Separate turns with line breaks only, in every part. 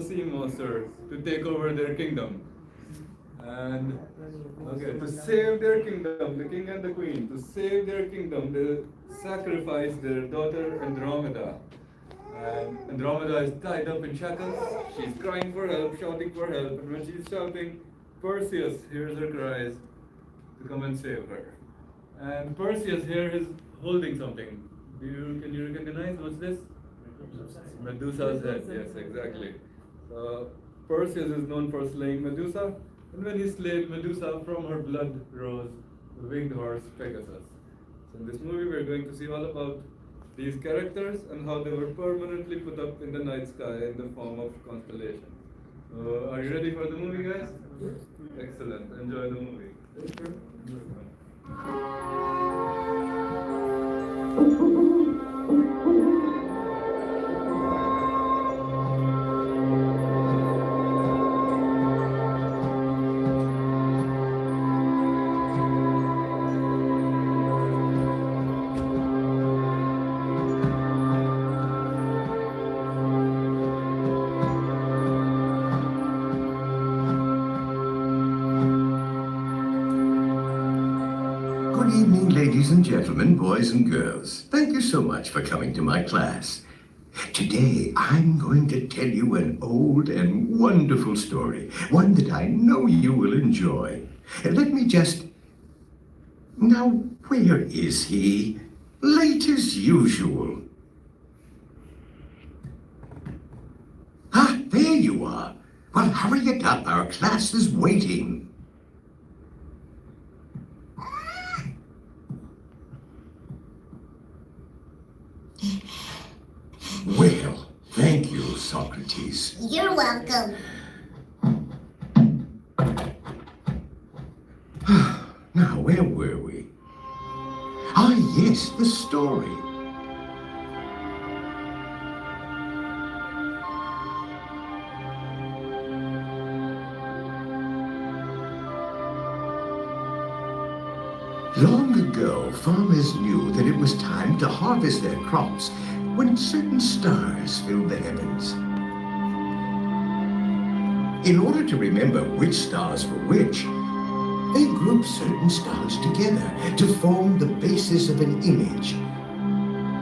sea monster to take over their kingdom. And to save their kingdom, the king and the queen, to save their kingdom, they sacrifice their daughter Andromeda. And Andromeda is tied up in shackles. She's crying for help, shouting for help. And when she's shouting, Perseus hears her cries to come and save her. And Perseus here is holding something. Can you recognize what's this? Medusa's head. Yes, exactly. So Perseus is known for slaying Medusa, and when he slayed Medusa, from her blood rose the winged horse Pegasus. So in this movie, we're going to see all about these characters and how they were permanently put up in the night sky in the form of constellations. So, are you ready for the movie, guys? Excellent. Enjoy the movie.
Good evening, ladies and gentlemen, boys and girls. Thank you so much for coming to my class. Today, I'm going to tell you an old and wonderful story, one that I know you will enjoy. Let me just... Now, where is he? Late as usual. Ah, there you are. Well, hurry it up. Our class is waiting. Well, thank you, Socrates.
You're welcome.
Now, where were we? Ah, yes, the story. Long ago, farmers knew that it was time to harvest their crops when certain stars filled the heavens. In order to remember which stars were which, they grouped certain stars together to form the basis of an image,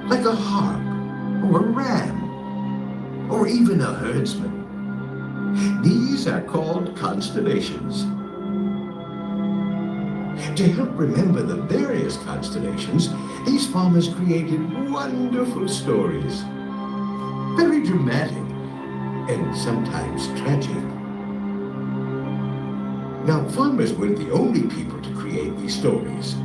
like a harp, or a ram, or even a herdsman. These are called constellations. To help remember the various constellations, these farmers created wonderful stories. Very dramatic and sometimes tragic. Now, farmers weren't the only people to create these stories.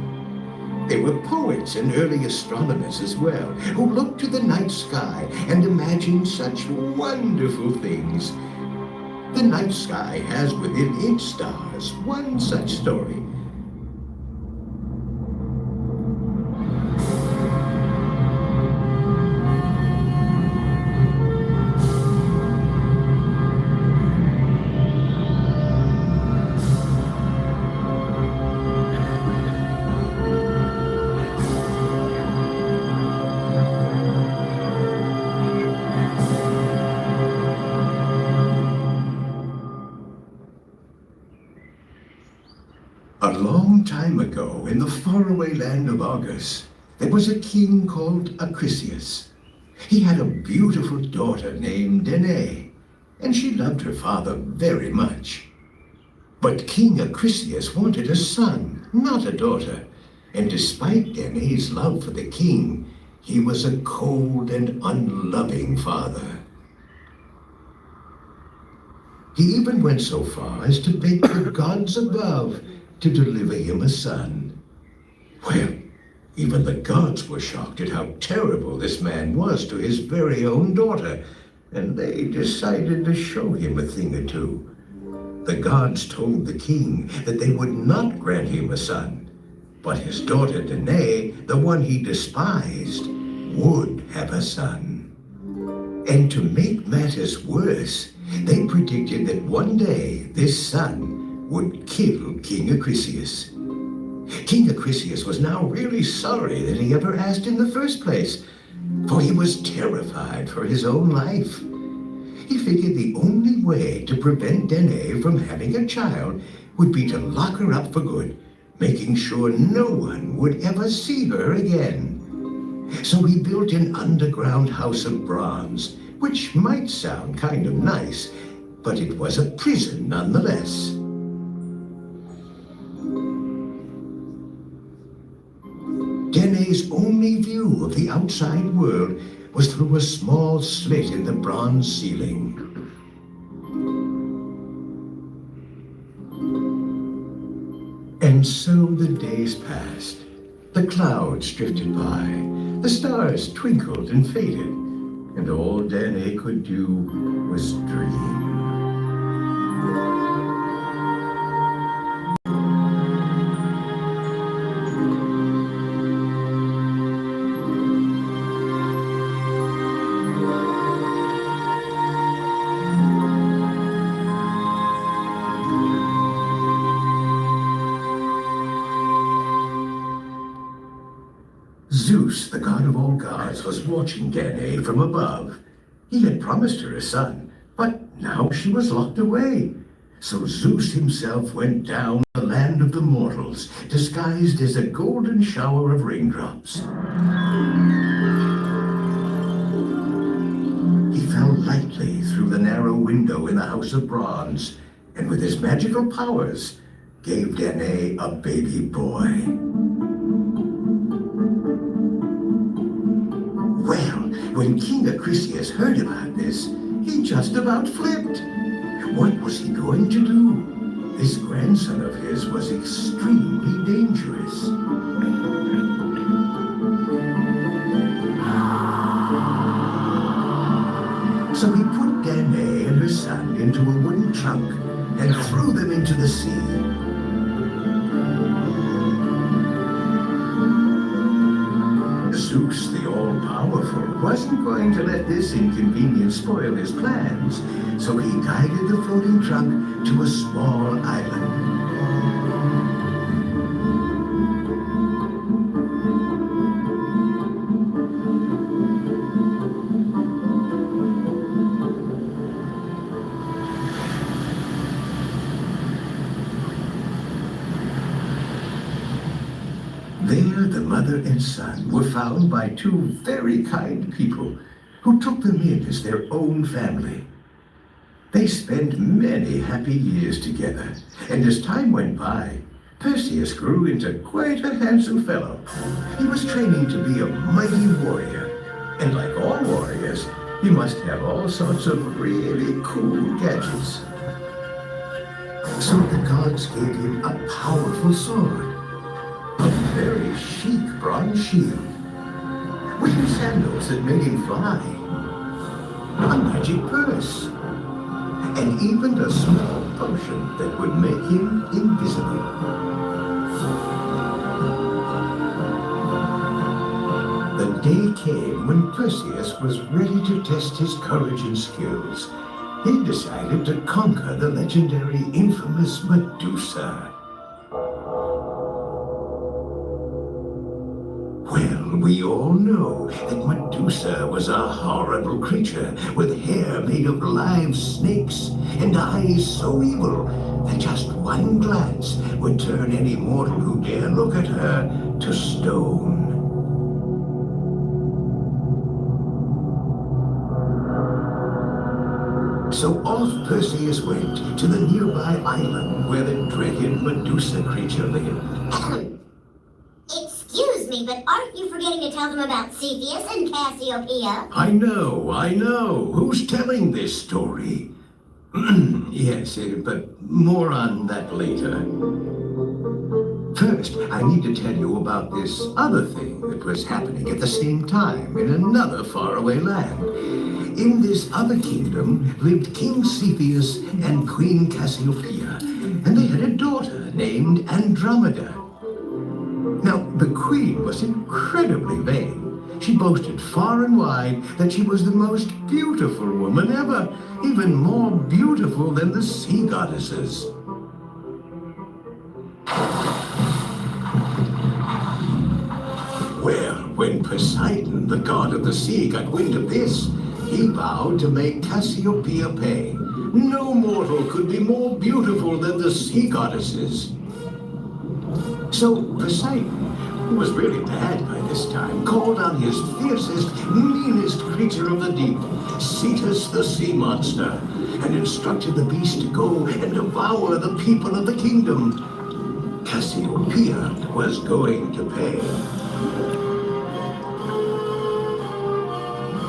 There were poets and early astronomers as well, who looked to the night sky and imagined such wonderful things. The night sky has within its stars one such story. A long time ago, in the faraway land of Argos, there was a king called Acrisius. He had a beautiful daughter named Danae, and she loved her father very much. But King Acrisius wanted a son, not a daughter, and despite Danae's love for the king, he was a cold and unloving father. He even went so far as to beg the gods above to deliver him a son. Well, even the gods were shocked at how terrible this man was to his very own daughter, and they decided to show him a thing or two. The gods told the king that they would not grant him a son, but his daughter Danae, the one he despised, would have a son. And to make matters worse, they predicted that one day this son would kill King Acrisius. King Acrisius was now really sorry that he ever asked in the first place, for he was terrified for his own life. He figured the only way to prevent Danae from having a child would be to lock her up for good, making sure no one would ever see her again. So he built an underground house of bronze, which might sound kind of nice, but it was a prison nonetheless. Danae's only view of the outside world was through a small slit in the bronze ceiling. And so the days passed. The clouds drifted by, the stars twinkled and faded, and all Danae could do was dream. Zeus, the god of all gods, was watching Danae from above. He had promised her a son, but now she was locked away. So Zeus himself went down the land of the mortals, disguised as a golden shower of raindrops. He fell lightly through the narrow window in the house of bronze, and with his magical powers, gave Danae a baby boy. Well, when King Acrisius heard about this, he just about flipped. What was he going to do? This grandson of his was extremely dangerous. So he put Danae and her son into a wooden trunk and threw them into the sea. Zeus, the all-powerful, wasn't going to let this inconvenience spoil his plans, so he guided the floating trunk to a small island. There, the mother and son were found by two very kind people who took them in as their own family. They spent many happy years together, and as time went by, Perseus grew into quite a handsome fellow. He was training to be a mighty warrior, and like all warriors, he must have all sorts of really cool gadgets. So the gods gave him a powerful sword, a very chic bronze shield, wooden sandals that made him fly, a magic purse, and even a small potion that would make him invisible. The day came when Perseus was ready to test his courage and skills. He decided to conquer the legendary, infamous Medusa. Well, we all know that Medusa was a horrible creature with hair made of live snakes and eyes so evil that just one glance would turn any mortal who dare look at her to stone. So off Perseus went to the nearby island where the dreaded Medusa creature lived.
Excuse me, but aren't you forgetting to tell them about Cepheus and Cassiopeia?
I know. Who's telling this story? Yes, but more on that later. First, I need to tell you about this other thing that was happening at the same time in another faraway land. In this other kingdom lived King Cepheus and Queen Cassiopeia, and they had a daughter named Andromeda. Now, the queen was incredibly vain. She boasted far and wide that she was the most beautiful woman ever, even more beautiful than the sea goddesses. Well, when Poseidon, the god of the sea, got wind of this, he vowed to make Cassiopeia pay. No mortal could be more beautiful than the sea goddesses. So Poseidon, who was really bad by this time, called on his fiercest, meanest creature of the deep, Cetus the sea monster, and instructed the beast to go and devour the people of the kingdom. Cassiopeia was going to pay.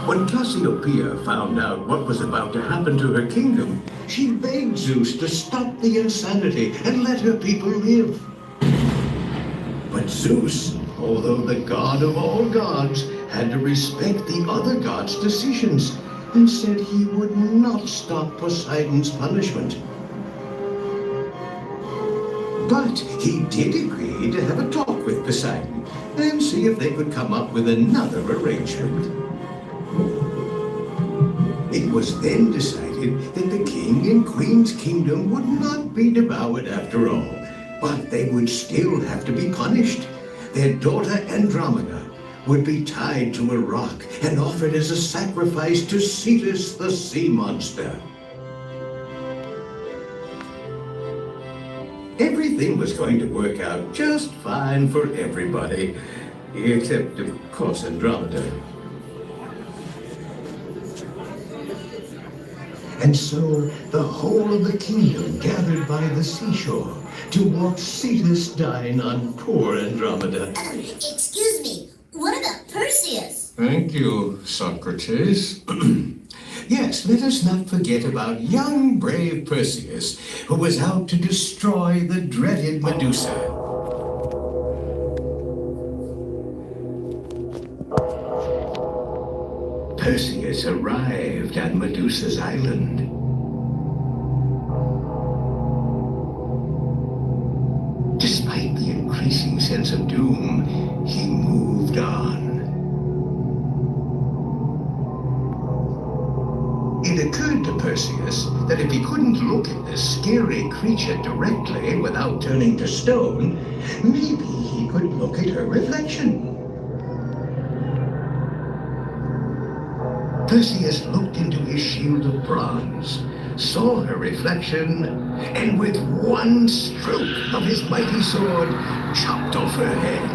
When Cassiopeia found out what was about to happen to her kingdom, she begged Zeus to stop the insanity and let her people live. But Zeus, although the god of all gods, had to respect the other gods' decisions and said he would not stop Poseidon's punishment. But he did agree to have a talk with Poseidon and see if they could come up with another arrangement. It was then decided that the king and queen's kingdom would not be devoured after all, but they would still have to be punished. Their daughter Andromeda would be tied to a rock and offered as a sacrifice to Cetus the sea monster. Everything was going to work out just fine for everybody, except, of course, Andromeda. And so the whole of the kingdom gathered by the seashore to watch Cetus dine on poor Andromeda.
Excuse me, what about Perseus?
Thank you, Socrates. Yes, let us not forget about young, brave Perseus, who was out to destroy the dreaded Medusa. Perseus arrived at Medusa's island. Despite the increasing sense of doom, he moved on. It occurred to Perseus that if he couldn't look at this scary creature directly without turning to stone, maybe he could look at her reflection. Perseus looked into his shield of bronze, saw her reflection, and with one stroke of his mighty sword, chopped off her head.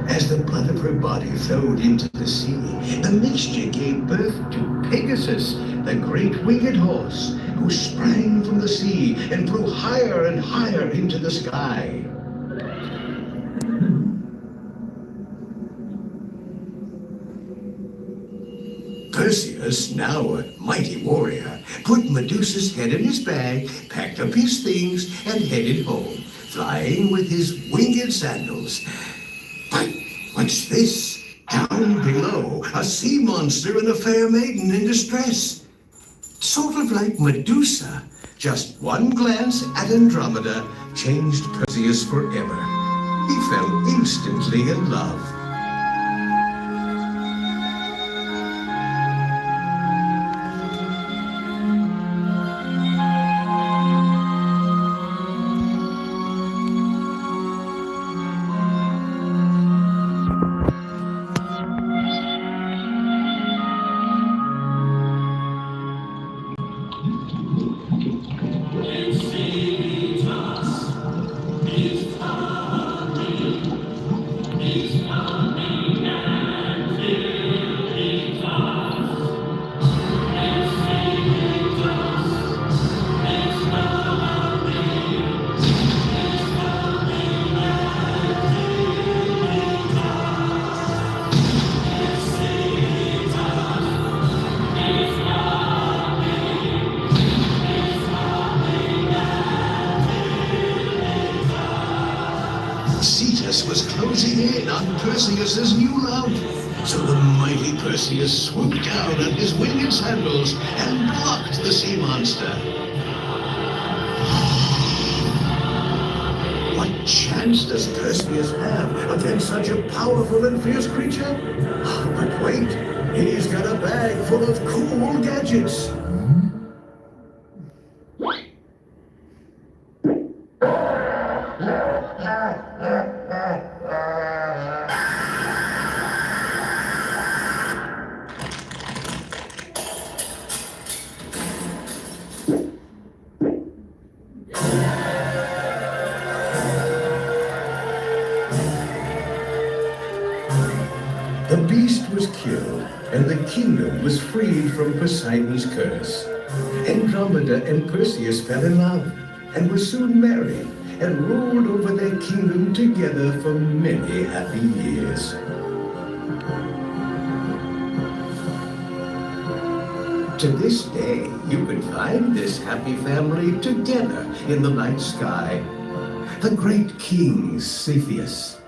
As the blood of her body flowed into the sea, the mixture gave birth to Pegasus, the great winged horse, who sprang from the sea and flew higher and higher into the sky. Perseus, now a mighty warrior, put Medusa's head in his bag, packed up his things, and headed home, flying with his winged sandals. But what's this? Down below, a sea monster and a fair maiden in distress. Sort of like Medusa. Just one glance at Andromeda changed Perseus forever. He fell instantly in love. Cetus was closing in on Perseus's new love. So the mighty Perseus swooped down on his winged sandals and blocked the sea monster. What chance does Perseus have against such a powerful and fierce creature? But wait, he's got a bag full of cool gadgets. beast was killed, and the kingdom was freed from Poseidon's curse. Andromeda and Perseus fell in love, and were soon married, and ruled over their kingdom together for many happy years. To this day, you can find this happy family together in the night sky. The great king Cepheus,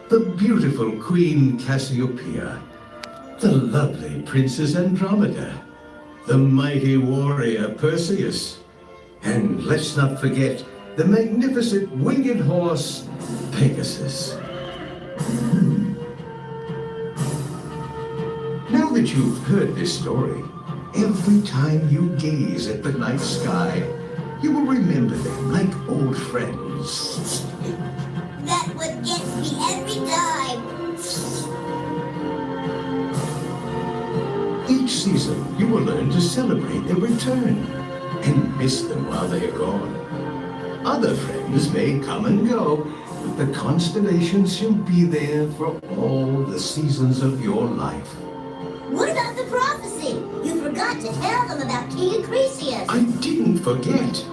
the beautiful queen Cassiopeia, the lovely princess Andromeda, the mighty warrior Perseus, and let's not forget the magnificent winged horse Pegasus. Now that you've heard this story, every time you gaze at the night sky, you will remember them like old friends.
That what gets me every time.
Each season, you will learn to celebrate their return and miss them while they are gone. Other friends may come and go, but the constellations shall be there for all the seasons of your life.
What about the prophecy? You forgot to tell them about King Acrisius.
I didn't forget.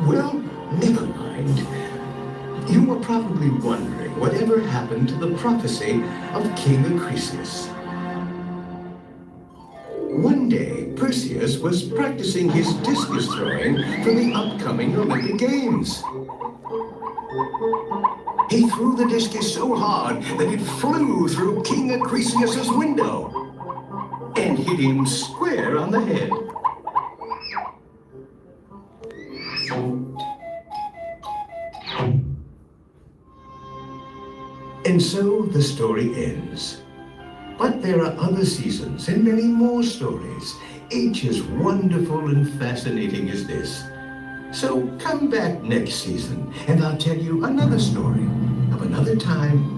Well, never mind. You were probably wondering whatever happened to the prophecy of King Acrisius. One day, Perseus was practicing his discus throwing for the upcoming Olympic Games. He threw the discus so hard that it flew through King Acrisius's window and hit him square on the head. And so the story ends. But there are other seasons and many more stories, each as wonderful and fascinating as this. So come back next season and I'll tell you another story of another time